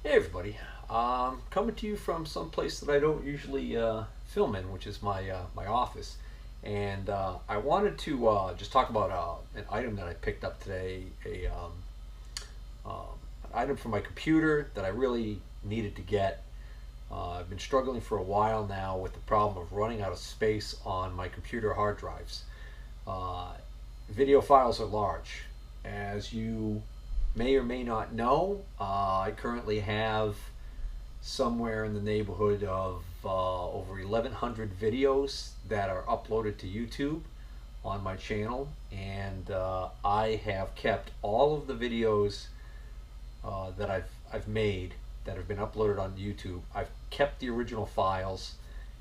Hey everybody, coming to you from some place that I don't usually film in, which is my office, and I wanted to just talk about an item that I picked up today, an item for my computer that I really needed to get. I've been struggling for a while now with the problem of running out of space on my computer hard drives. Uh, Video files are large, as you may or may not know. I currently have somewhere in the neighborhood of over 1,100 videos that are uploaded to YouTube on my channel, and I have kept all of the videos that I've made that have been uploaded on YouTube. I've kept the original files,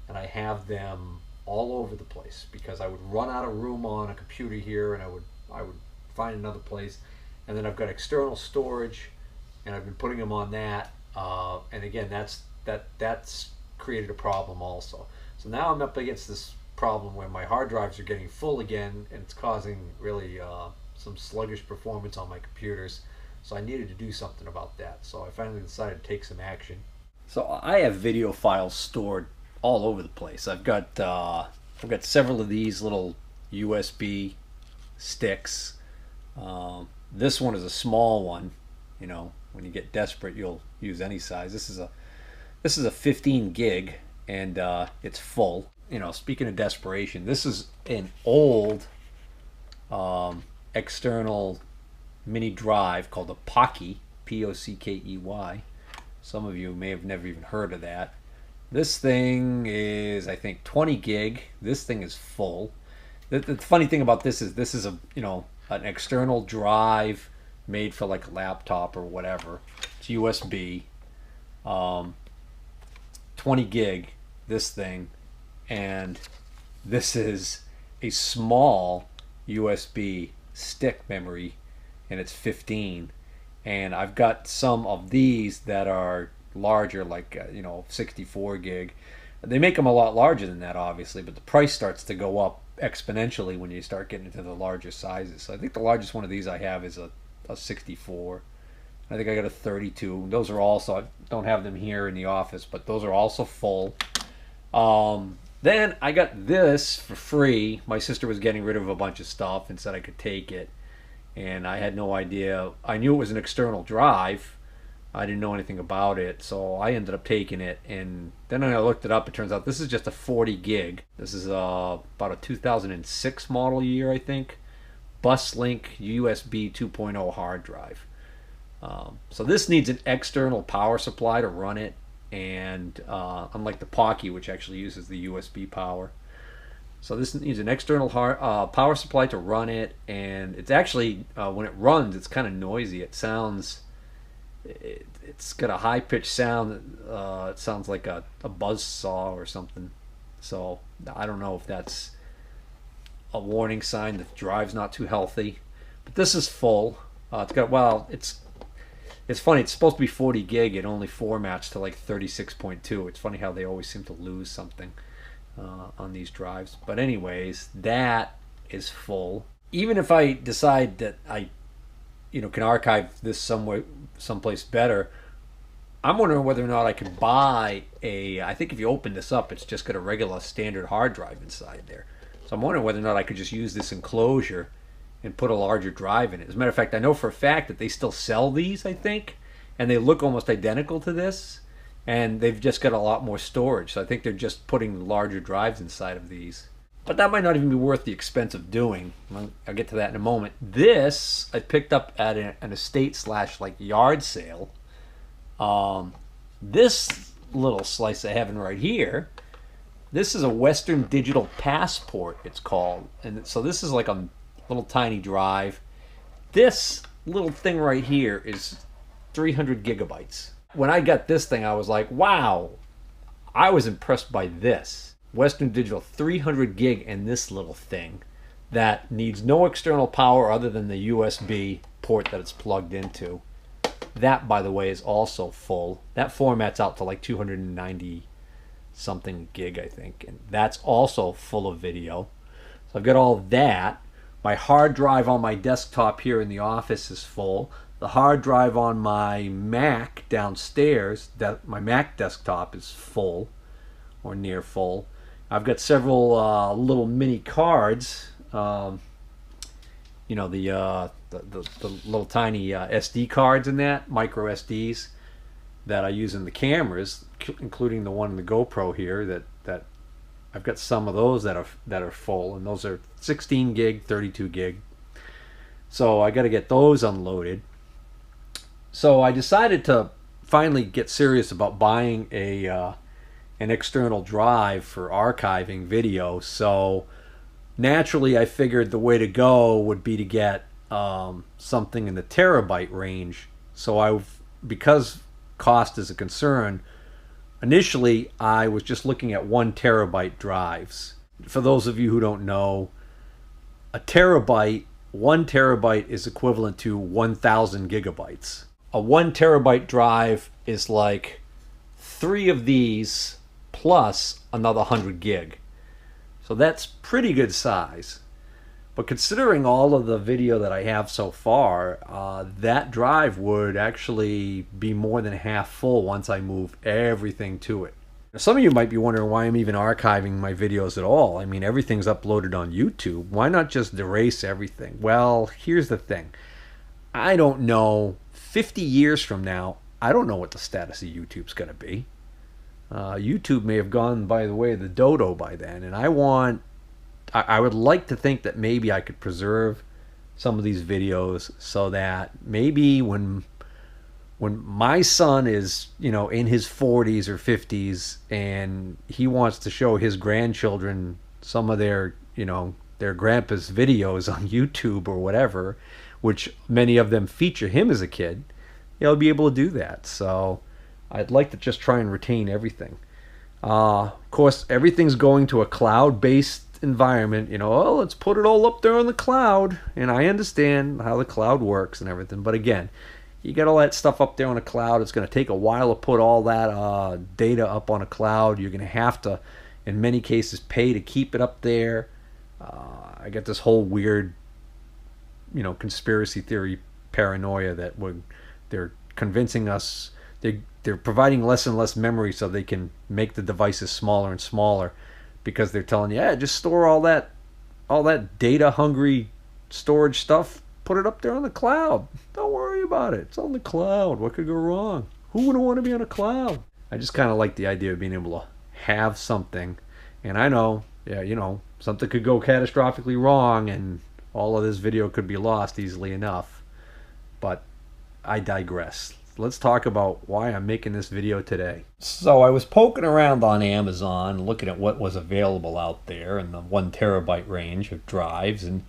and I have them all over the place because I would run out of room on a computer here, and I would find another place. And then I've got external storage, and I've been putting them on that. And again, that's created a problem also. So now I'm up against this problem where my hard drives are getting full again, and it's causing really some sluggish performance on my computers. So I needed to do something about that. So I finally decided to take some action. So I have video files stored all over the place. I've got several of these little USB sticks. This one is a small one. You know, when you get desperate, you'll use any size. This is a 15 gig, and it's full. You know, speaking of desperation, this is an old external mini drive called a Pocky, Pockey. Some of you may have never even heard of that. This thing is, I think, 20 gig. This thing is full. The funny thing about this is a, you know, an external drive made for like a laptop or whatever. It's USB, 20 gig, this thing, and this is a small USB stick memory, and it's 15. And I've got some of these that are larger, like 64 gig. They make them a lot larger than that, obviously, but the price starts to go up exponentially when you start getting into the larger sizes. So I think the largest one of these I have is a 64. I think I got a 32. Those are also, I don't have them here in the office, but those are also full. Then I got this for free. My sister was getting rid of a bunch of stuff and said I could take it, and I had no idea. I knew it was an external drive. I didn't know anything about it, so I ended up taking it, and then when I looked it up, it turns out this is just a 40 gig. This is about a 2006 model year, I think. BusLink USB 2.0 hard drive. So this needs an external power supply to run it, and unlike the Pocky, which actually uses the USB power. So this needs an external power supply to run it, and it's actually, when it runs, it's kind of noisy. It sounds... It's got a high-pitched sound. It sounds like a buzz saw or something. So I don't know if that's a warning sign that the drive's not too healthy. But this is full. It's got, well, it's funny. It's supposed to be 40 gig. It only formats to like 36.2. It's funny how they always seem to lose something on these drives. But anyways, that is full. Even if I decide that I can archive this someplace better, I'm wondering whether or not I can buy I think if you open this up, it's just got a regular standard hard drive inside there. So I'm wondering whether or not I could just use this enclosure and put a larger drive in it. As a matter of fact, I know for a fact that they still sell these, I think, and they look almost identical to this, and they've just got a lot more storage. So I think they're just putting larger drives inside of these. But that might not even be worth the expense of doing. I'll get to that in a moment. This I picked up at an estate / like yard sale. This little slice I have in right here, this is a Western Digital Passport, it's called. And so this is like a little tiny drive. This little thing right here is 300 gigabytes. When I got this thing, I was like, wow, I was impressed by this. Western Digital 300 gig, and this little thing that needs no external power other than the USB port that it's plugged into. That, by the way, is also full. That formats out to like 290 something gig, I think, and that's also full of video. So I've got all that. My hard drive on my desktop here in the office is full. The hard drive on my Mac downstairs, my Mac desktop, is full or near full. I've got several little mini cards. You know, the little tiny SD cards in that, micro SDs, that I use in the cameras, including the one in the GoPro here. That I've got some of those that are full, and those are 16 gig, 32 gig. So I got to get those unloaded. So I decided to finally get serious about buying an external drive for archiving video. So naturally, I figured the way to go would be to get something in the terabyte range. So because cost is a concern, initially I was just looking at 1 terabyte drives. For those of you who don't know, a terabyte, 1 terabyte is equivalent to 1,000 gigabytes. A 1 terabyte drive is like 3 of these plus another 100 gig. So that's pretty good size. But considering all of the video that I have so far, that drive would actually be more than half full once I move everything to it. Now, some of you might be wondering why I'm even archiving my videos at all. I mean, everything's uploaded on YouTube. Why not just erase everything? Well, here's the thing. I don't know, 50 years from now, I don't know what the status of YouTube's going to be. YouTube may have gone by the way of the dodo by then, and I would like to think that maybe I could preserve some of these videos so that maybe when my son is, you know, in his 40s or 50s and he wants to show his grandchildren some of their, you know, their grandpa's videos on YouTube or whatever, which many of them feature him as a kid, he'll be able to do that. So I'd like to just try and retain everything. Of course, everything's going to a cloud-based environment. You know, oh, let's put it all up there on the cloud. And I understand how the cloud works and everything. But again, you get all that stuff up there on a cloud. It's going to take a while to put all that data up on a cloud. You're going to have to, in many cases, pay to keep it up there. I get this whole weird, you know, conspiracy theory paranoia that they're convincing us they're providing less and less memory so they can make the devices smaller and smaller, because they're telling you, yeah, just store all that data hungry storage stuff, put it up there on the cloud. Don't worry about it. It's on the cloud. What could go wrong? Who wouldn't want to be on a cloud? I just kind of like the idea of being able to have something. And I know, yeah, you know, something could go catastrophically wrong and all of this video could be lost easily enough. But I digress. Let's talk about why I'm making this video today. So I was poking around on Amazon, looking at what was available out there in the 1 terabyte range of drives. And,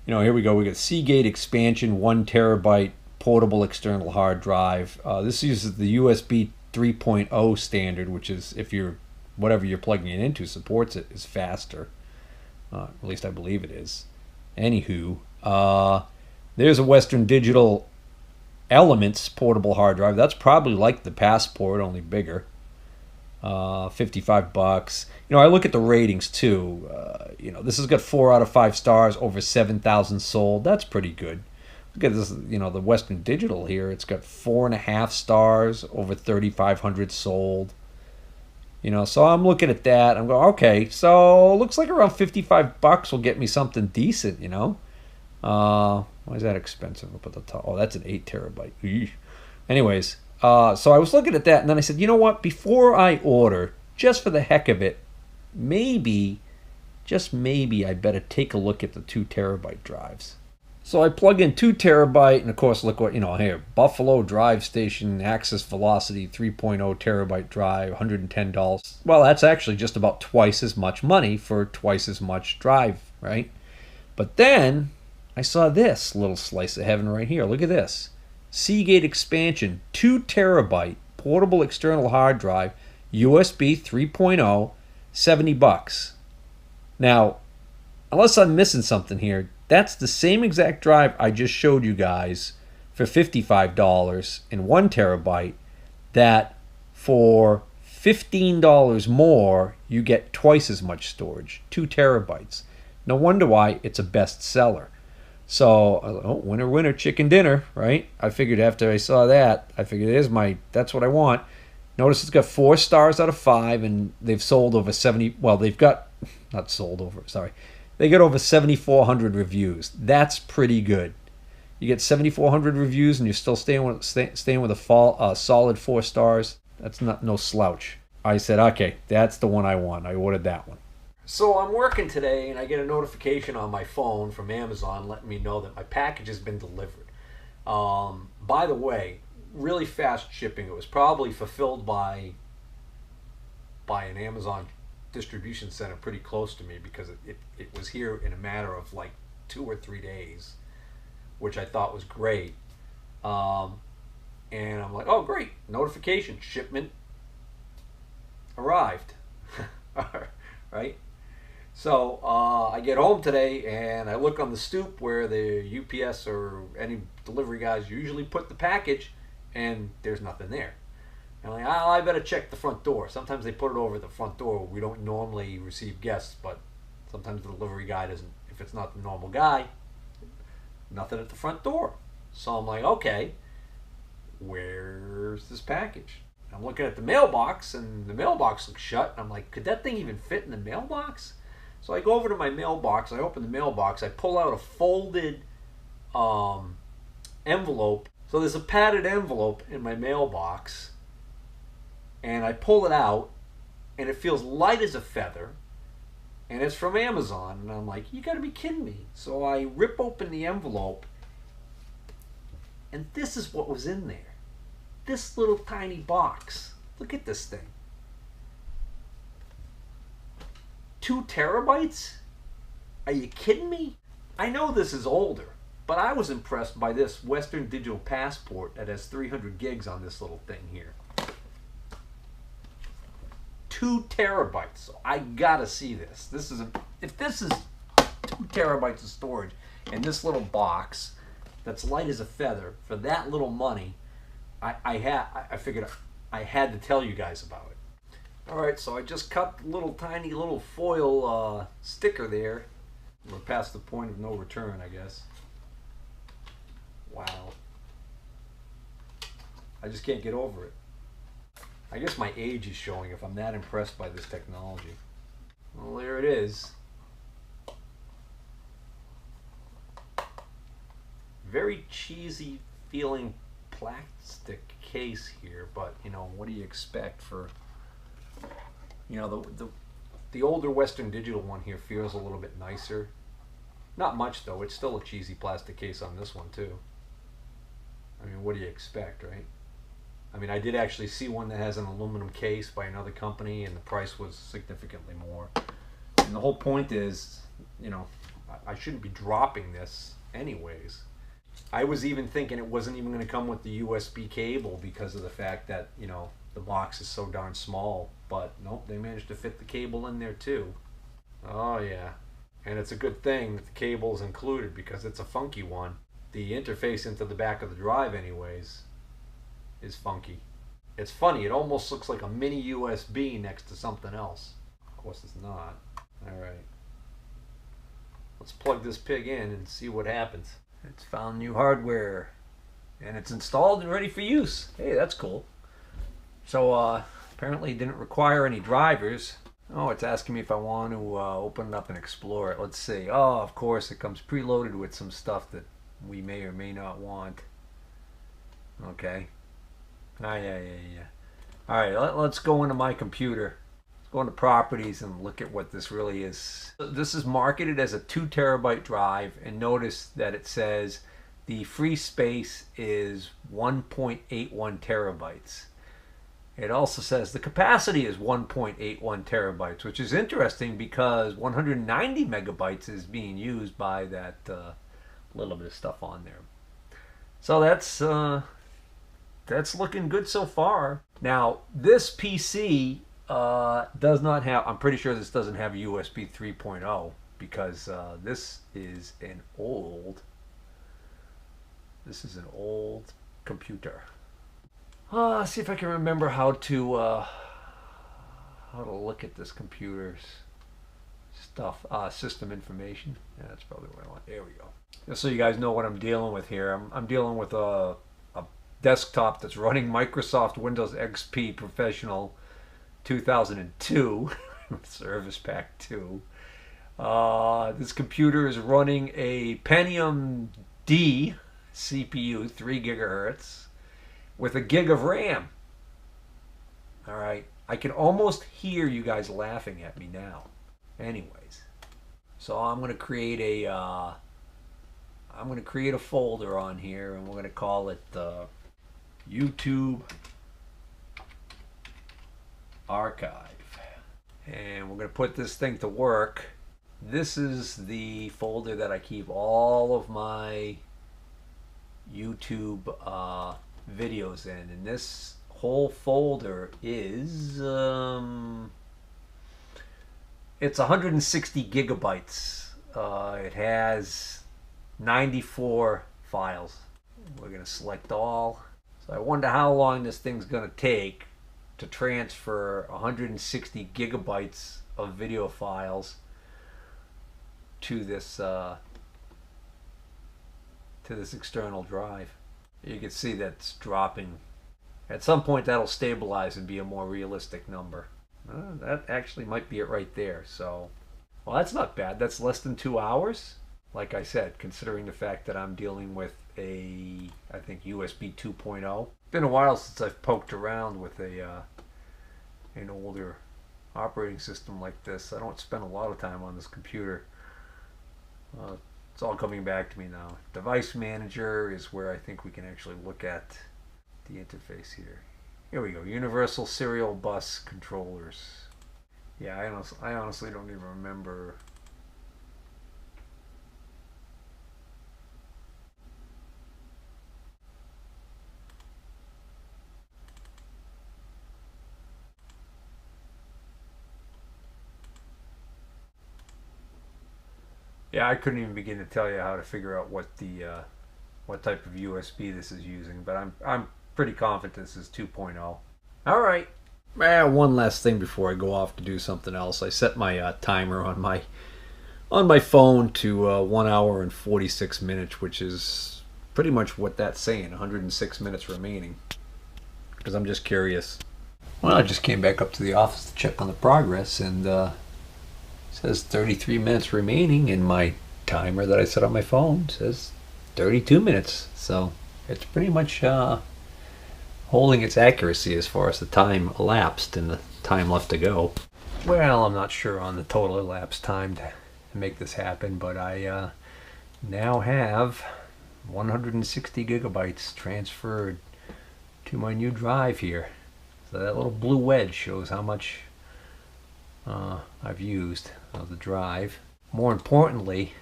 you know, here we go. We got Seagate expansion 1 terabyte portable external hard drive. This uses the USB 3.0 standard, which is, if you're, whatever you're plugging it into supports it, is faster. At least I believe it is. Anywho, there's a Western Digital Elements portable hard drive. That's probably like the Passport, only bigger. $55. You know, I look at the ratings too. You know, this has got 4 out of 5 stars, over 7,000 sold. That's pretty good. Look at this. You know, the Western Digital here. It's got 4.5 stars, over 3,500 sold. You know, so I'm looking at that. I'm going, okay, so looks like around $55 will get me something decent. You know. Why is that expensive up at the top? Oh, that's an 8 terabyte. Eesh. Anyways, so I was looking at that, and then I said, you know what? Before I order, just for the heck of it, maybe, just maybe, I better take a look at the 2 terabyte drives. So I plug in 2 terabyte, and of course, look what, you know, here, Buffalo Drive Station, Access Velocity 3.0 terabyte drive, $110. Well, that's actually just about twice as much money for twice as much drive, right? But then I saw this little slice of heaven right here. Look at this. Seagate expansion, 2 terabyte portable external hard drive, USB 3.0, $70. Now, unless I'm missing something here, that's the same exact drive I just showed you guys for $55 in 1 terabyte, that for $15 more, you get twice as much storage, 2 terabytes. No wonder why it's a bestseller. So, oh, winner, winner, chicken dinner, right? I figured after I saw that, I figured that's what I want. Notice it's got 4 stars out of 5, and they've sold over 70. Well, they've got, not sold over, sorry. They got over 7,400 reviews. That's pretty good. You get 7,400 reviews and you're still staying with a solid 4 stars. That's not no slouch. I said, okay, that's the one I want. I ordered that one. So I'm working today and I get a notification on my phone from Amazon letting me know that my package has been delivered. By the way, really fast shipping. It was probably fulfilled by an Amazon distribution center pretty close to me, because it was here in a matter of like 2 or 3 days, which I thought was great. And I'm like, oh great, notification, shipment arrived. Right? So I get home today and I look on the stoop where the UPS or any delivery guys usually put the package, and there's nothing there. And I'm like, oh, I better check the front door. Sometimes they put it over the front door. We don't normally receive guests, but sometimes the delivery guy doesn't. If it's not the normal guy, nothing at the front door. So I'm like, okay, where's this package? I'm looking at the mailbox, and the mailbox looks shut. And I'm like, could that thing even fit in the mailbox? So I go over to my mailbox. I open the mailbox. I pull out a folded envelope. So there's a padded envelope in my mailbox. And I pull it out, and it feels light as a feather. And it's from Amazon. And I'm like, you gotta be kidding me. So I rip open the envelope, and this is what was in there. This little tiny box. Look at this thing. 2 terabytes? Are you kidding me? I know this is older, but I was impressed by this Western Digital Passport that has 300 gigs on this little thing here. 2 terabytes. So I gotta see this. If this is 2 terabytes of storage in this little box that's light as a feather for that little money, I figured I had to tell you guys about it. All right, so I just cut the little tiny little foil sticker there. We're past the point of no return, I guess. Wow. I just can't get over it. I guess my age is showing if I'm that impressed by this technology. Well, there it is. Very cheesy feeling plastic case here, but you know, what do you expect for, you know, the older Western Digital one here feels a little bit nicer. Not much though. It's still a cheesy plastic case on this one too. I mean, what do you expect, right? I mean, I did actually see one that has an aluminum case by another company, and the price was significantly more. And the whole point is, you know, I shouldn't be dropping this anyways. I was even thinking it wasn't even going to come with the USB cable because of the fact that, you know, the box is so darn small. But nope, they managed to fit the cable in there too. Oh yeah. And it's a good thing that the cable's included, because it's a funky one. The interface into the back of the drive anyways is funky. It's funny, it almost looks like a mini USB next to something else. Of course it's not. Alright. Let's plug this pig in and see what happens. It's found new hardware, and it's installed and ready for use. Hey, that's cool. So apparently it didn't require any drivers. Oh, it's asking me if I want to open it up and explore it. Let's see. Oh, of course, it comes preloaded with some stuff that we may or may not want. Okay. Yeah. All right, let's go into my computer. Let's go into properties and look at what this really is. This is marketed as a 2 terabyte drive, and notice that it says the free space is 1.81 terabytes. It also says the capacity is 1.81 terabytes, which is interesting because 190 megabytes is being used by that little bit of stuff on there. So that's looking good so far. Now, this PC does not have, I'm pretty sure this doesn't have a USB 3.0, because this is an old computer. See if I can remember how to look at this computer's stuff, system information. Yeah, that's probably what I want. There we go. Just so you guys know what I'm dealing with here, I'm dealing with a desktop that's running Microsoft Windows XP Professional 2002 Service Pack 2. This computer is running a Pentium D CPU, 3 gigahertz, with a gig of RAM. All right, I can almost hear you guys laughing at me now. Anyways, so I'm going to create a folder on here, and we're going to call it YouTube Archive. And we're going to put this thing to work. This is the folder that I keep all of my YouTube videos in. And this whole folder is, it's 160 gigabytes. It has 94 files. We're going to select all. So I wonder how long this thing's going to take to transfer 160 gigabytes of video files to this external drive. You can see that's dropping. At some point that'll stabilize and be a more realistic number. That actually might be it right there. So, well, that's not bad. That's less than 2 hours. Like I said, considering the fact that I'm dealing with a, I think, USB 2.0. It's been a while since I've poked around with an older operating system like this. I don't spend a lot of time on this computer. It's all coming back to me now. Device Manager is where I think we can actually look at the interface here. Here we go. Universal Serial Bus Controllers. Yeah, I honestly don't even remember. Yeah, I couldn't even begin to tell you how to figure out what the what type of USB this is using, but I'm pretty confident this is 2.0. All right. One last thing before I go off to do something else. I set my timer on my phone to 1 hour and 46 minutes, which is pretty much what that's saying. 106 minutes remaining. Because I'm just curious. Well, I just came back up to the office to check on the progress, and it says 33 minutes remaining, and my timer that I set on my phone says 32 minutes. So it's pretty much holding its accuracy as far as the time elapsed and the time left to go. Well, I'm not sure on the total elapsed time to make this happen, but I now have 160 gigabytes transferred to my new drive here. So that little blue wedge shows how much I've used of the drive. More importantly,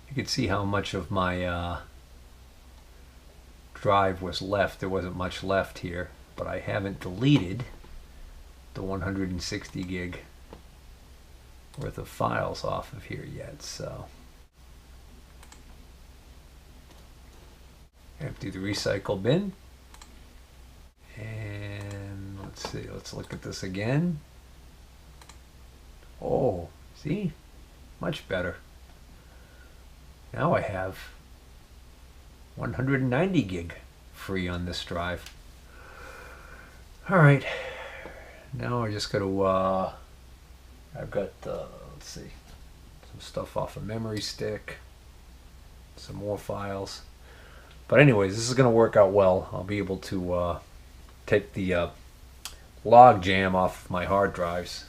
you can see how much of my drive was left. There wasn't much left here, but I haven't deleted the 160 gig worth of files off of here yet. So empty the recycle bin, and let's see, let's look at this again. Oh, see, much better. Now I have 190 gig free on this drive. All right, now I just got to I've got let's see, some stuff off a memory stick, some more files. But anyways, this is going to work out well. I'll be able to take the log jam off my hard drives,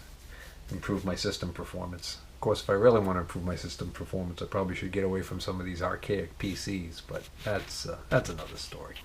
improve my system performance. Of course, if I really want to improve my system performance, I probably should get away from some of these archaic PCs, but that's another story.